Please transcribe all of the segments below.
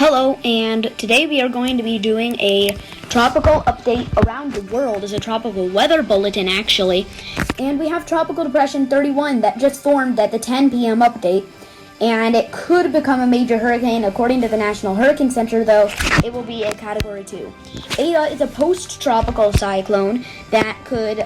Hello, and today we are going to be doing a tropical update around the world. It's a tropical weather bulletin, actually. And we have Tropical Depression 31 that just formed at the 10 p.m. update. And it could become a major hurricane. According to the National Hurricane Center, though, it will be a Category 2. Aydah is a post-tropical cyclone that could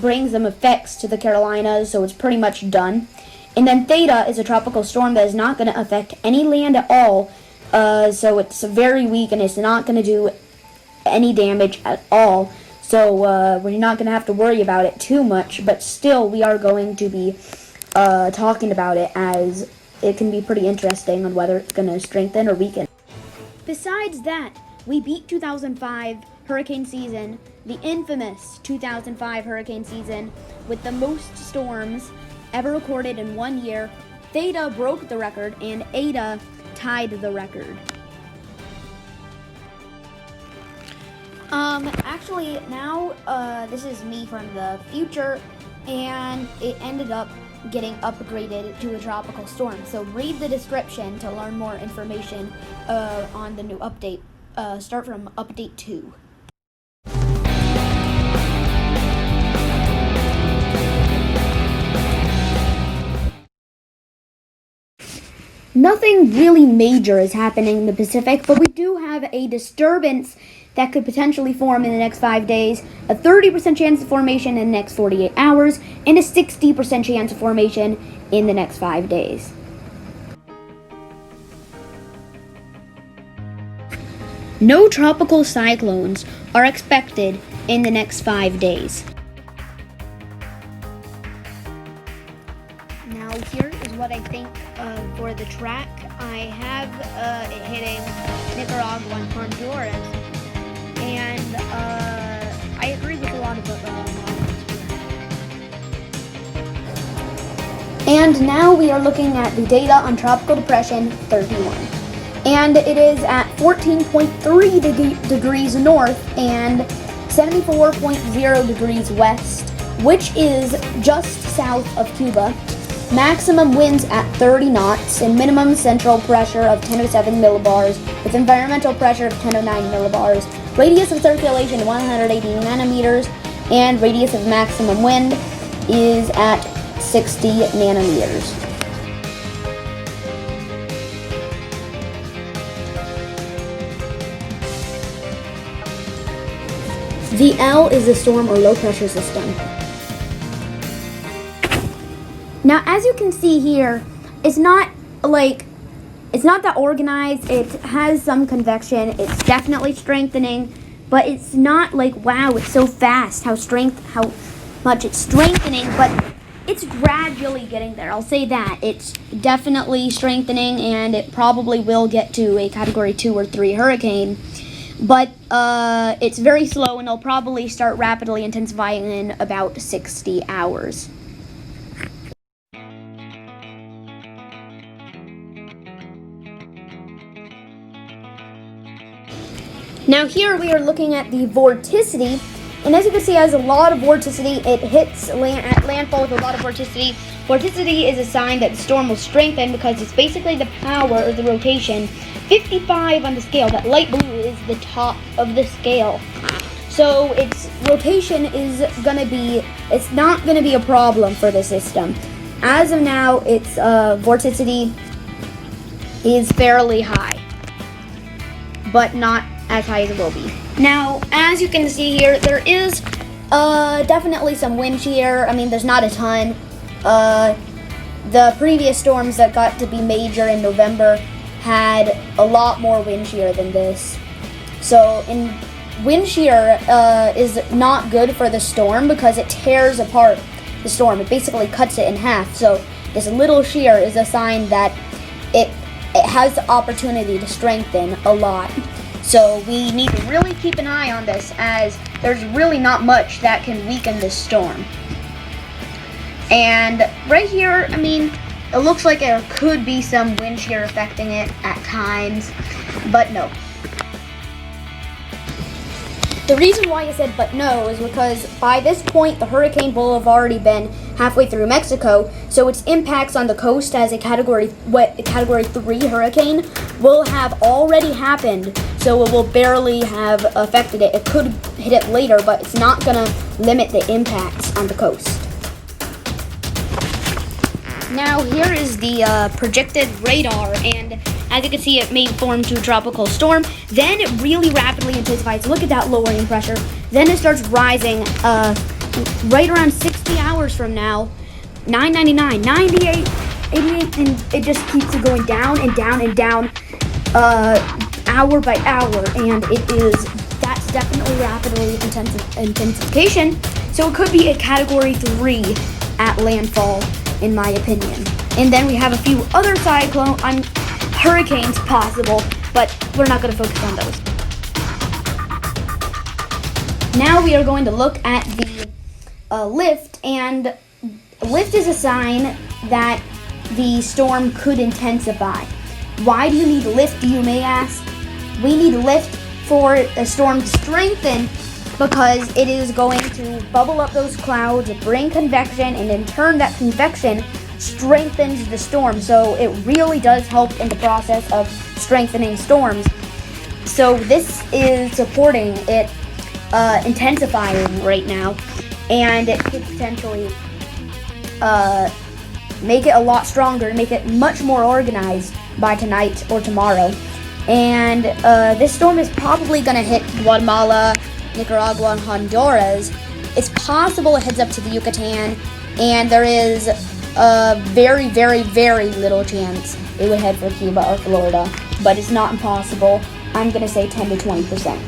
bring some effects to the Carolinas, so it's pretty much done. And then Theta is a tropical storm that is not going to affect any land at all. So it's very weak and it's not going to do any damage at all. So we're not going to have to worry about it too much. But still, we are going to be talking about it, as it can be pretty interesting on whether it's going to strengthen or weaken. Besides that, we beat 2005 hurricane season, the infamous 2005 hurricane season, with the most storms ever recorded in 1 year. Theta broke the record and Aydah tied the record. Actually, now, this is me from the future, and it ended up getting upgraded to a tropical storm. So read the description to learn more information on the new update. Start from update 2. Nothing really major is happening in the Pacific, but we do have a disturbance that could potentially form in the next 5 days, a 30% chance of formation in the next 48 hours, and a 60% chance of formation in the next 5 days. No tropical cyclones are expected in the next 5 days. Now here is what I think for the track. I have it hitting Nicaragua and Honduras, and I agree with a lot of the models here. And now we are looking at the data on Tropical Depression 31. And it is at 14.3 degrees north and 74.0 degrees west, which is just south of Cuba. Maximum winds at 30 knots and minimum central pressure of 1007 millibars with environmental pressure of 1009 millibars. Radius of circulation 180 nanometers, and radius of maximum wind is at 60 nanometers. The L is a storm or low pressure system. Now, as you can see here, it's not that organized. It has some convection. It's definitely strengthening, but it's not like, wow, it's so fast how much it's strengthening, but it's gradually getting there. I'll say that. It's definitely strengthening, and it probably will get to a Category 2 or 3 hurricane, but it's very slow, and it'll probably start rapidly intensifying in about 60 hours. Now here we are looking at the vorticity, and as you can see, it has a lot of vorticity. It hits at landfall with a lot of vorticity. Vorticity is a sign that the storm will strengthen because it's basically the power of the rotation. 55 on the scale, that light blue is the top of the scale. So its rotation is it's not gonna be a problem for the system. As of now, its vorticity is fairly high, but not as high as it will be. Now, as you can see here, there is definitely some wind shear. I mean, there's not a ton. The previous storms that got to be major in November had a lot more wind shear than this. So, wind shear is not good for the storm because it tears apart the storm. It basically cuts it in half. So, this little shear is a sign that it has the opportunity to strengthen a lot. So we need to really keep an eye on this, as there's really not much that can weaken this storm. And right here, I mean, it looks like there could be some wind shear affecting it at times, but no. The reason why I said but no is because by this point the hurricane will have already been halfway through Mexico, so its impacts on the coast as a Category 3 hurricane will have already happened, so it will barely have affected it. It could hit it later, but it's not going to limit the impacts on the coast. Now here is the projected radar, and as you can see, it may form to a tropical storm. Then it really rapidly intensifies. Look at that lowering pressure. Then it starts rising right around 60 hours from now. 999, 98, 88, and it just keeps going down and down and down hour by hour. And that's definitely rapidly intensification. So it could be a Category 3 at landfall, in my opinion. And then we have a few other hurricanes possible, but we're not going to focus on those. Now we are going to look at the lift, and lift is a sign that the storm could intensify. Why do you need lift, you may ask? We need lift for a storm to strengthen because it is going to bubble up those clouds, bring convection, and in turn that convection strengthens the storm. So it really does help in the process of strengthening storms. So this is supporting it intensifying right now, and it could potentially make it a lot stronger, make it much more organized by tonight or tomorrow. And this storm is probably going to hit Guatemala, Nicaragua, and Honduras. It's possible it heads up to the Yucatan, and there is a very, very, very little chance it would head for Cuba or Florida, but it's not impossible. I'm going to say 10 to 20%.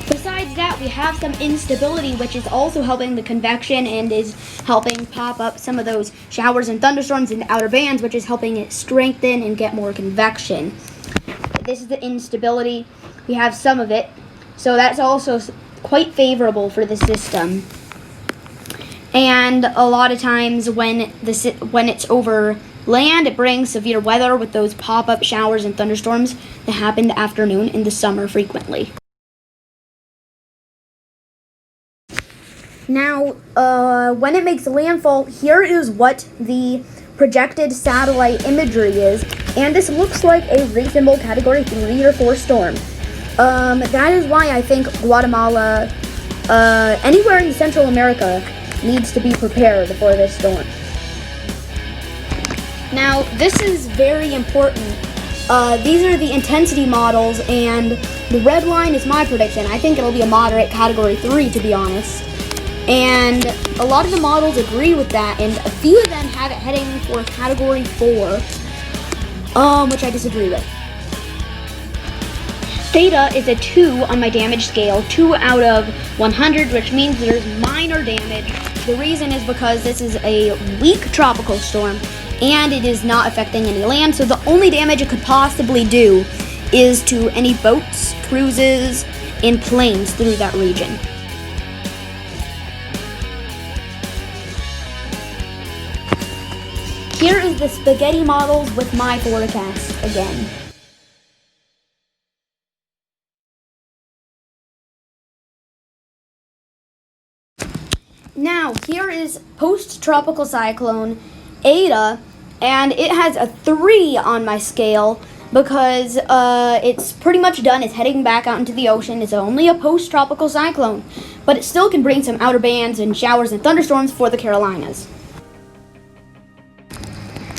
Besides that, we have some instability, which is also helping the convection and is helping pop up some of those showers and thunderstorms in the outer bands, which is helping it strengthen and get more convection. This is the instability. We have some of it, so that's also quite favorable for the system. And a lot of times when it's over land, it brings severe weather with those pop-up showers and thunderstorms that happen in the afternoon in the summer frequently. Now, when it makes landfall, here is what the projected satellite imagery is, and this looks like a reasonable Category 3 or 4 storm. That is why I think Guatemala, anywhere in Central America, needs to be prepared for this storm. Now, this is very important. These are the intensity models, and the red line is my prediction. I think it'll be a moderate Category 3, to be honest. And a lot of the models agree with that, and a few of them have it heading for Category 4, which I disagree with. Theta is a 2 on my damage scale, 2 out of 100, which means there's minor damage. The reason is because this is a weak tropical storm, and it is not affecting any land, so the only damage it could possibly do is to any boats, cruises, and planes through that region. Here is the spaghetti models with my forecast again. Now, here is post-tropical cyclone Aydah, and it has a 3 on my scale because it's pretty much done. It's heading back out into the ocean. It's only a post-tropical cyclone, but it still can bring some outer bands and showers and thunderstorms for the Carolinas.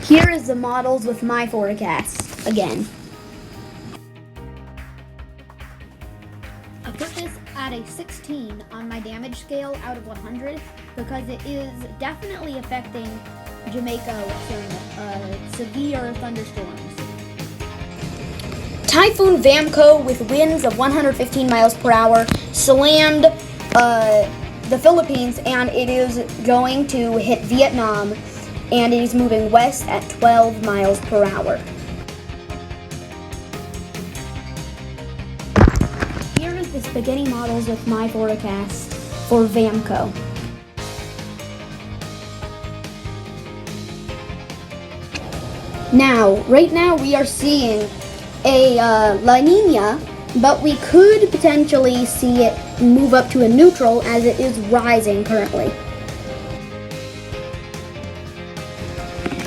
Here is the models with my forecast again. I put this at a 16 on my damage scale out of 100 because it is definitely affecting Jamaica with some severe thunderstorms. Typhoon Vamco with winds of 115 miles per hour slammed the Philippines, and it is going to hit Vietnam, and it is moving west at 12 miles per hour. Here is the spaghetti models with my forecast for Vamco. Now, right now we are seeing a La Niña, but we could potentially see it move up to a neutral as it is rising currently.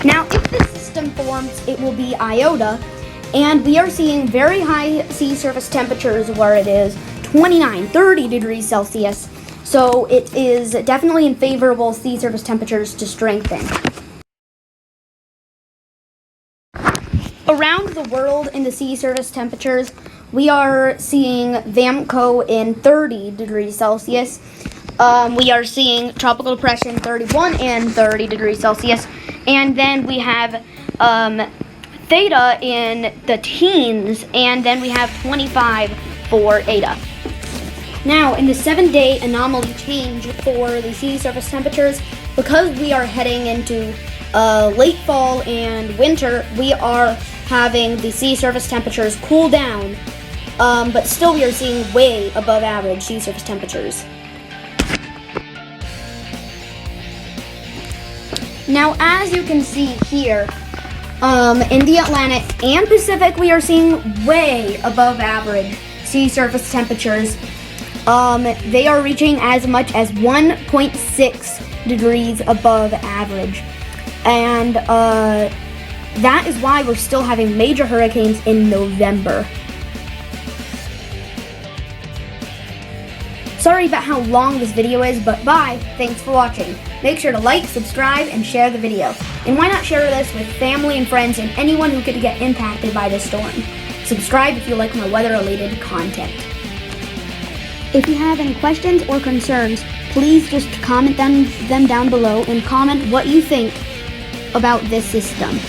Now, if this system forms, it will be Iota, and we are seeing very high sea surface temperatures where it is 29, 30 degrees Celsius. So it is definitely in favorable sea surface temperatures to strengthen. Around the world in the sea surface temperatures, we are seeing Vamco in 30 degrees Celsius. We are seeing tropical depression 31 and 30 degrees Celsius. And then we have Theta in the teens, and then we have 25 for Aydah. Now, in the 7-day anomaly change for the sea surface temperatures, because we are heading into late fall and winter, we are having the sea surface temperatures cool down, but still we are seeing way above average sea surface temperatures. Now, as you can see here, in the Atlantic and Pacific, we are seeing way above average sea surface temperatures. They are reaching as much as 1.6 degrees above average. And that is why we're still having major hurricanes in November. Sorry about how long this video is, but bye. Thanks for watching. Make sure to like, subscribe, and share the video. And why not share this with family and friends and anyone who could get impacted by this storm. Subscribe if you like my weather-related content. If you have any questions or concerns, please just comment them down below and comment what you think about this system.